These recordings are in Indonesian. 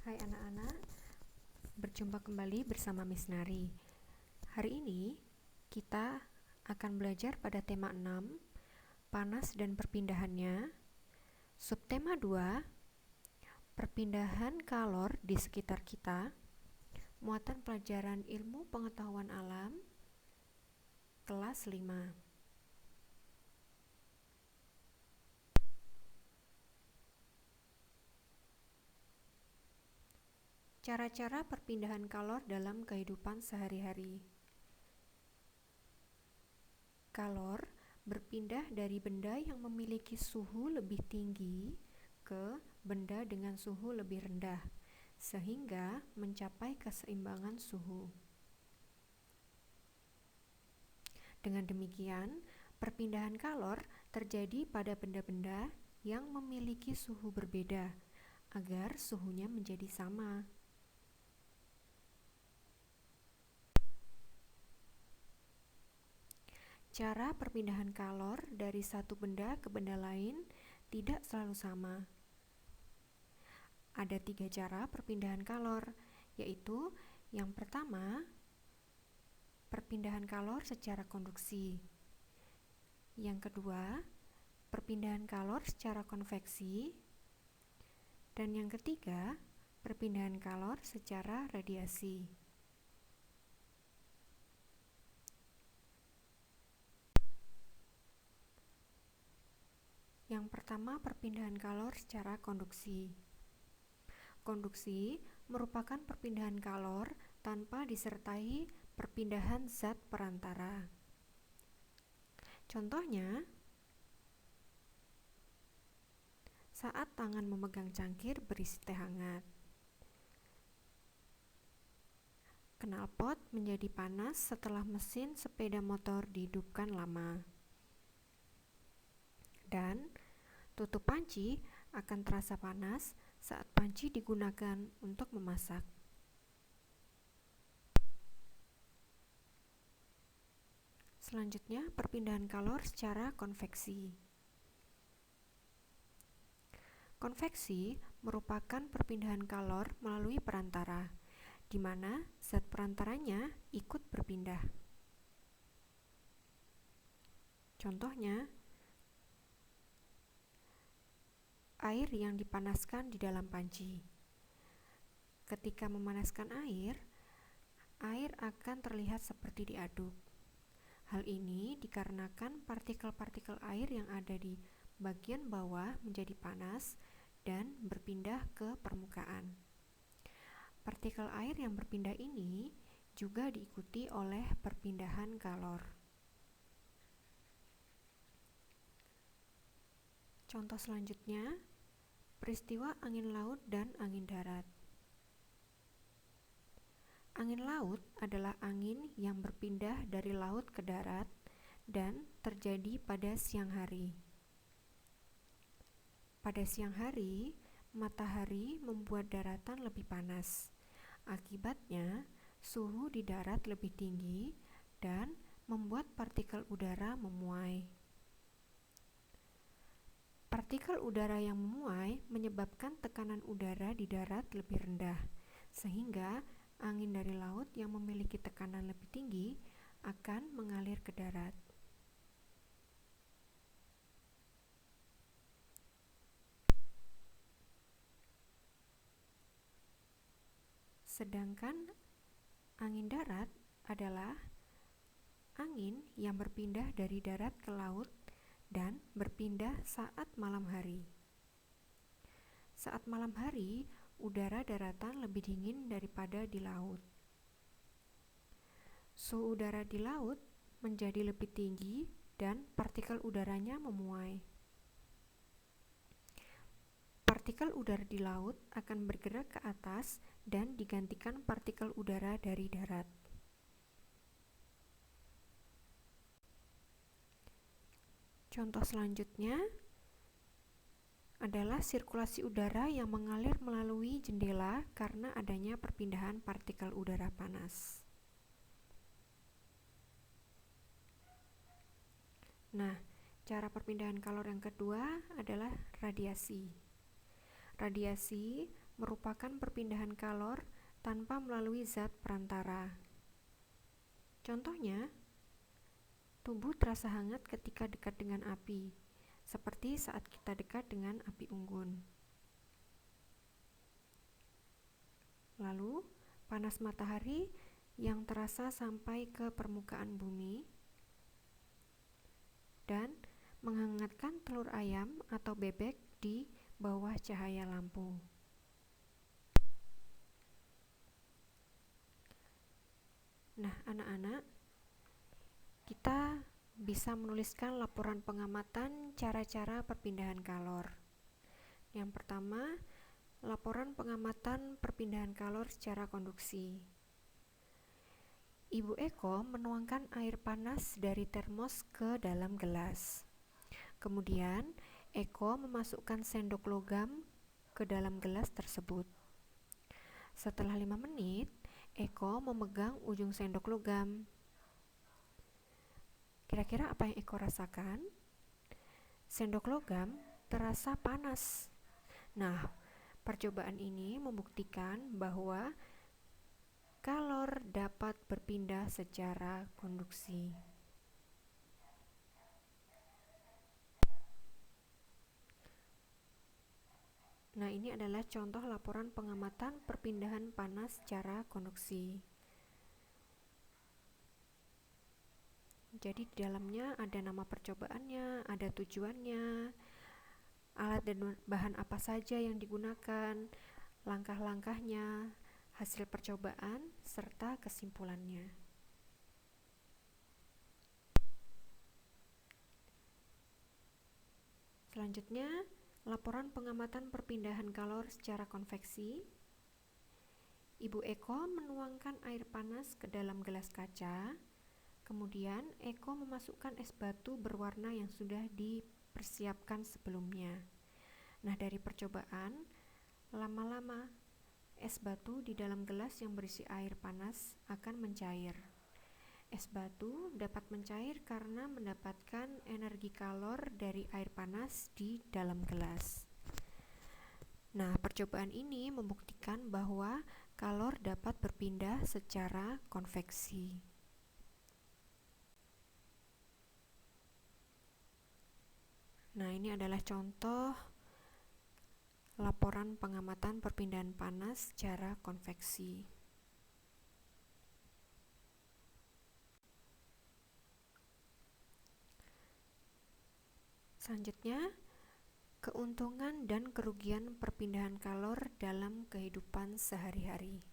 Hai anak-anak, berjumpa kembali bersama Miss Nari. Hari ini kita akan belajar pada tema 6, panas dan perpindahannya. Subtema 2, perpindahan kalor di sekitar kita. Muatan pelajaran ilmu pengetahuan alam, kelas 5. Cara-cara perpindahan kalor dalam kehidupan sehari-hari. Kalor berpindah dari benda yang memiliki suhu lebih tinggi ke benda dengan suhu lebih rendah, sehingga mencapai keseimbangan suhu. Dengan demikian, perpindahan kalor terjadi pada benda-benda yang memiliki suhu berbeda, agar suhunya menjadi sama. Cara perpindahan kalor dari satu benda ke benda lain tidak selalu sama. Ada 3 cara perpindahan kalor, yaitu yang pertama, perpindahan kalor secara konduksi. Yang kedua, perpindahan kalor secara konveksi. Dan yang ketiga, perpindahan kalor secara radiasi. Yang pertama, perpindahan kalor secara konduksi. Konduksi merupakan perpindahan kalor tanpa disertai perpindahan zat perantara. Contohnya, saat tangan memegang cangkir berisi teh hangat, knalpot menjadi panas setelah mesin sepeda motor dihidupkan lama. Dan tutup panci akan terasa panas saat panci digunakan untuk memasak. Selanjutnya, perpindahan kalor secara konveksi. Konveksi merupakan perpindahan kalor melalui perantara, di mana zat perantaranya ikut berpindah. Contohnya, air yang dipanaskan di dalam panci. Ketika memanaskan air akan terlihat seperti diaduk. Hal ini dikarenakan partikel-partikel air yang ada di bagian bawah menjadi panas dan berpindah ke permukaan. Partikel air yang berpindah ini juga diikuti oleh perpindahan kalor. Contoh selanjutnya, peristiwa angin laut dan angin darat. Angin laut adalah angin yang berpindah dari laut ke darat dan terjadi pada siang hari. Pada siang hari, matahari membuat daratan lebih panas. Akibatnya, suhu di darat lebih tinggi dan membuat partikel udara memuai. Partikel udara yang memuai menyebabkan tekanan udara di darat lebih rendah, sehingga angin dari laut yang memiliki tekanan lebih tinggi akan mengalir ke darat. Sedangkan angin darat adalah angin yang berpindah dari darat ke laut dan berpindah saat malam hari. Saat malam hari, udara daratan lebih dingin daripada di laut. Suhu udara di laut menjadi lebih tinggi dan partikel udaranya memuai. Partikel udara di laut akan bergerak ke atas dan digantikan partikel udara dari darat. Contoh selanjutnya adalah sirkulasi udara yang mengalir melalui jendela karena adanya perpindahan partikel udara panas. Nah, cara perpindahan kalor yang kedua adalah radiasi. Radiasi merupakan perpindahan kalor tanpa melalui zat perantara. Contohnya, tubuh terasa hangat ketika dekat dengan api, seperti saat kita dekat dengan api unggun. Lalu, panas matahari yang terasa sampai ke permukaan bumi dan menghangatkan telur ayam atau bebek di bawah cahaya lampu. Nah, anak-anak, kita bisa menuliskan laporan pengamatan cara-cara perpindahan kalor. Yang pertama, laporan pengamatan perpindahan kalor secara konduksi. Ibu Eko menuangkan air panas dari termos ke dalam gelas. Kemudian, Eko memasukkan sendok logam ke dalam gelas tersebut. Setelah 5 menit, Eko memegang ujung sendok logam. Kira-kira apa yang Eko rasakan? Sendok logam terasa panas. Nah, percobaan ini membuktikan bahwa kalor dapat berpindah secara konduksi. Nah, ini adalah contoh laporan pengamatan perpindahan panas secara konduksi. Jadi di dalamnya ada nama percobaannya, ada tujuannya, alat dan bahan apa saja yang digunakan, langkah-langkahnya, hasil percobaan, serta kesimpulannya. Selanjutnya, laporan pengamatan perpindahan kalor secara konveksi. Ibu Eko menuangkan air panas ke dalam gelas kaca. Kemudian, Eko memasukkan es batu berwarna yang sudah dipersiapkan sebelumnya. Nah, dari percobaan, lama-lama es batu di dalam gelas yang berisi air panas akan mencair. Es batu dapat mencair karena mendapatkan energi kalor dari air panas di dalam gelas. Nah, percobaan ini membuktikan bahwa kalor dapat berpindah secara konveksi. Nah, ini adalah contoh laporan pengamatan perpindahan panas secara konveksi. Selanjutnya, keuntungan dan kerugian perpindahan kalor dalam kehidupan sehari-hari.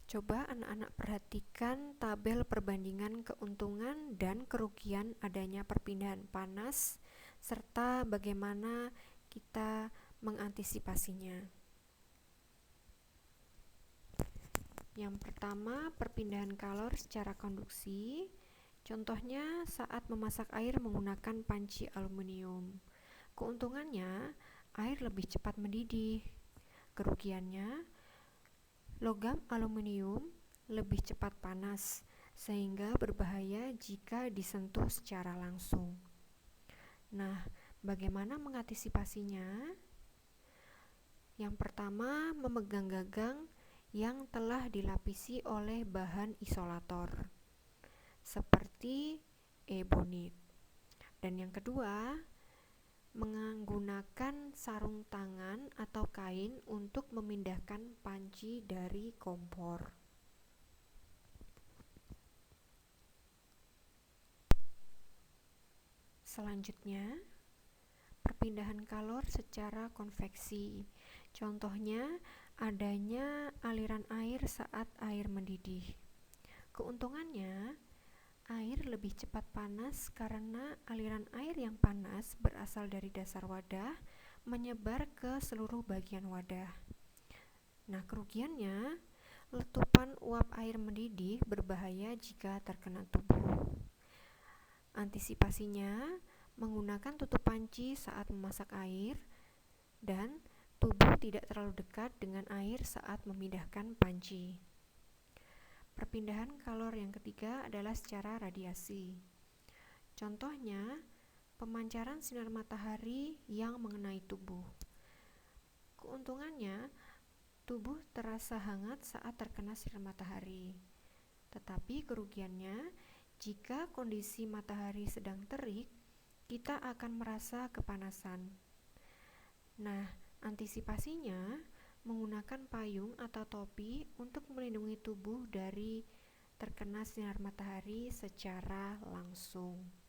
Coba anak-anak perhatikan tabel perbandingan keuntungan dan kerugian adanya perpindahan panas, serta bagaimana kita mengantisipasinya. Yang pertama, perpindahan kalor secara konduksi. Contohnya saat memasak air menggunakan panci aluminium. Keuntungannya, air lebih cepat mendidih. Kerugiannya, logam aluminium lebih cepat panas, sehingga berbahaya jika disentuh secara langsung. Nah, bagaimana mengantisipasinya? Yang pertama, memegang gagang yang telah dilapisi oleh bahan isolator seperti ebonit. Dan yang kedua, menggunakan sarung tangan atau kain untuk memindahkan panci dari kompor. Selanjutnya, perpindahan kalor secara konveksi. Contohnya, adanya aliran air saat air mendidih. Keuntungannya, air lebih cepat panas karena aliran air yang panas berasal dari dasar wadah menyebar ke seluruh bagian wadah. Nah, kerugiannya, letupan uap air mendidih berbahaya jika terkena tubuh. Antisipasinya, menggunakan tutup panci saat memasak air dan tubuh tidak terlalu dekat dengan air saat memindahkan panci. Perpindahan kalor yang ketiga adalah secara radiasi. Contohnya, pemancaran sinar matahari yang mengenai tubuh. Keuntungannya, tubuh terasa hangat saat terkena sinar matahari. Tetapi kerugiannya, jika kondisi matahari sedang terik, kita akan merasa kepanasan. Nah, antisipasinya menggunakan payung atau topi untuk melindungi tubuh dari terkena sinar matahari secara langsung.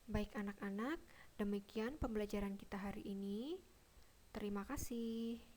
Baik anak-anak, demikian pembelajaran kita hari ini. Terima kasih.